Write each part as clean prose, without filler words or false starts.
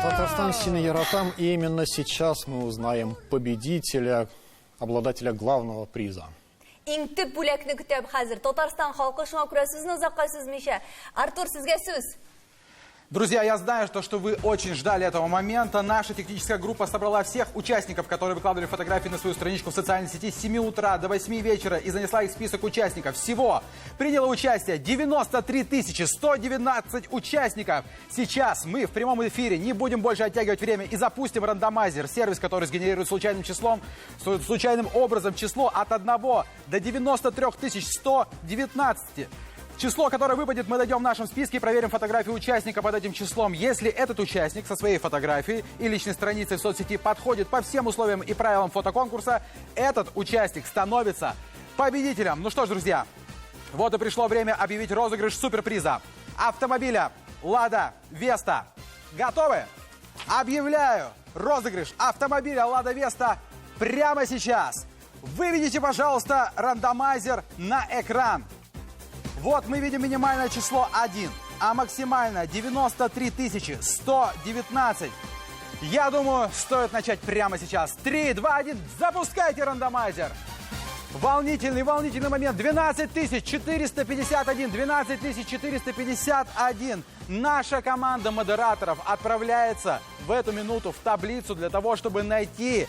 Татарстан Синий Яратам, и именно сейчас мы узнаем победителя, обладателя главного приза. Иңтіп бүләкні күтәп хәзір. Татарстан халқы шуңа күрә сүзне узакка сузмыйча. Артур, сезгә сүз. Друзья, я знаю, что вы очень ждали этого момента. Наша техническая группа собрала всех участников, которые выкладывали фотографии на свою страничку в социальной сети с 7 утра до 8 вечера и занесла их в список участников. Всего приняло участие 93 119 участников. Сейчас мы в прямом эфире не будем больше оттягивать время и запустим рандомайзер, сервис, который сгенерирует случайным образом число от 1 до 93 119. Число, которое выпадет, мы дойдем в нашем списке и проверим фотографию участника под этим числом. Если этот участник со своей фотографией и личной страницей в соцсети подходит по всем условиям и правилам фотоконкурса, этот участник становится победителем. Ну что ж, друзья, вот и пришло время объявить розыгрыш суперприза. Автомобиля «Лада Веста». Готовы? Объявляю розыгрыш автомобиля «Лада Веста» прямо сейчас. Выведите, пожалуйста, рандомайзер на экран. Вот мы видим минимальное число 1, а максимальное 93 119. Я думаю, стоит начать прямо сейчас. 3, 2, 1, запускайте рандомайзер. Волнительный момент. 12 451, 12 451. Наша команда модераторов отправляется в эту минуту в таблицу для того, чтобы найти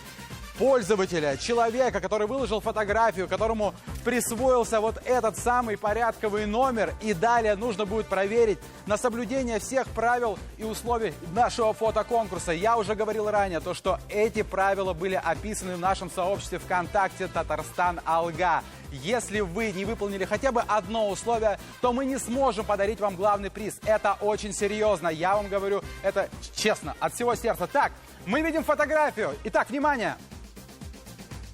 пользователя, человека, который выложил фотографию, которому присвоился вот этот самый порядковый номер. И далее нужно будет проверить на соблюдение всех правил и условий нашего фотоконкурса. Я уже говорил ранее, что эти правила были описаны в нашем сообществе ВКонтакте «Татарстан Алга». Если вы не выполнили хотя бы одно условие, то мы не сможем подарить вам главный приз. Это очень серьезно. Я вам говорю это честно, от всего сердца. Так, мы видим фотографию. Итак, внимание!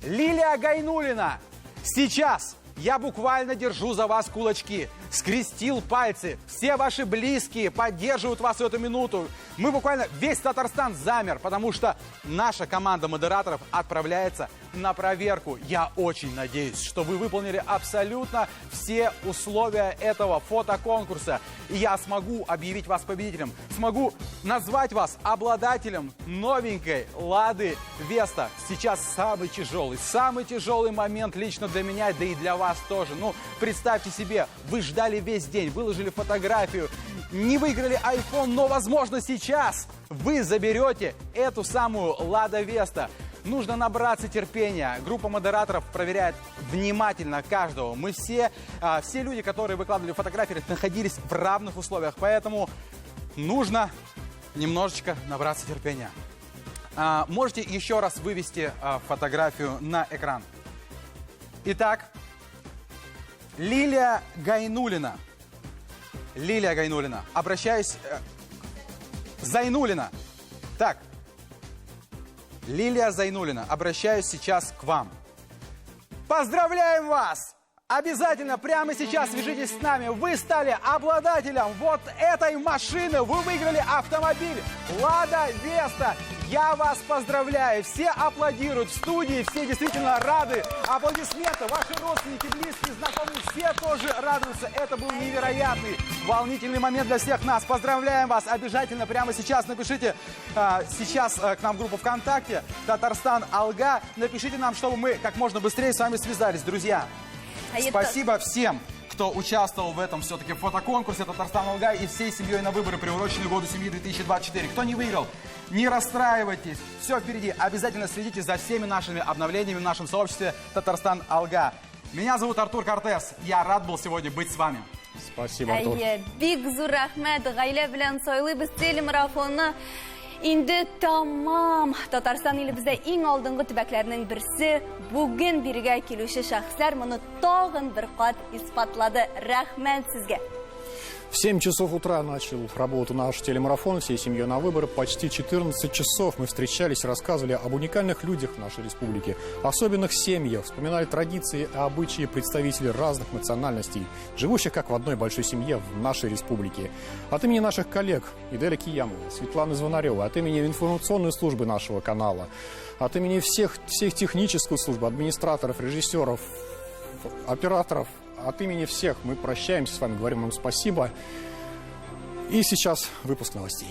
Лилия Гайнуллина. Сейчас я буквально держу за вас кулачки, скрестил пальцы. Все ваши близкие поддерживают вас в эту минуту. Мы буквально, весь Татарстан замер, потому что наша команда модераторов отправляется на проверку. Я очень надеюсь, что вы выполнили абсолютно все условия этого фотоконкурса. И я смогу объявить вас победителем, смогу назвать вас обладателем новенькой Лады Веста. Сейчас самый тяжелый момент лично для меня, да и для вас тоже. Ну, представьте себе, вы ждали весь день, выложили фотографию, не выиграли iPhone, но, возможно, сейчас вы заберете эту самую Лада Веста. Нужно набраться терпения. Группа модераторов проверяет внимательно каждого. Мы все люди, которые выкладывали фотографии, находились в равных условиях. Поэтому нужно немножечко набраться терпения. Можете еще раз вывести фотографию на экран. Итак, Лилия Гайнуллина. Обращаюсь... Зайнуллина. Так. Лилия Зайнуллина, обращаюсь сейчас к вам. Поздравляем вас! Обязательно прямо сейчас свяжитесь с нами. Вы стали обладателем вот этой машины. Вы выиграли автомобиль «Лада Веста». Я вас поздравляю. Все аплодируют в студии, все действительно рады. Аплодисменты. Ваши родственники, близкие, знакомые, все тоже радуются. Это был невероятный, волнительный момент для всех нас. Поздравляем вас. Обязательно прямо сейчас напишите сейчас к нам в группу ВКонтакте «Татарстан Алга». Напишите нам, чтобы мы как можно быстрее с вами связались, друзья. Спасибо всем, кто участвовал в этом все-таки фотоконкурсе «Татарстан Алга» и всей семьей на выборы, приуроченные году семьи 2024. Кто не выиграл, не расстраивайтесь. Все впереди. Обязательно следите за всеми нашими обновлениями в нашем сообществе «Татарстан Алга». Меня зовут Артур Кортес. Я рад был сегодня быть с вами. Спасибо, Артур. Бик зур рәхмәт. Гаилә белән сайлыйбыз телемарафонны. Инде тамам. Татарстан илебездә иң алдынгы төбәкләрнең берсе. Бүген биргә килүче шәхесләр моны тагын бер кат испатлады. Рәхмәт сезгә. В 7 часов утра начал работу наш телемарафон всей семьей на выборы. Почти 14 часов мы встречались, рассказывали об уникальных людях в нашей республике, особенных семьях, вспоминали традиции и обычаи представителей разных национальностей, живущих как в одной большой семье в нашей республике. От имени наших коллег Иделя Киямова, Светланы Звонаревой, от имени информационной службы нашего канала, от имени всех технической службы, администраторов, режиссеров, операторов, от имени всех мы прощаемся с вами, говорим вам спасибо. И сейчас выпуск новостей.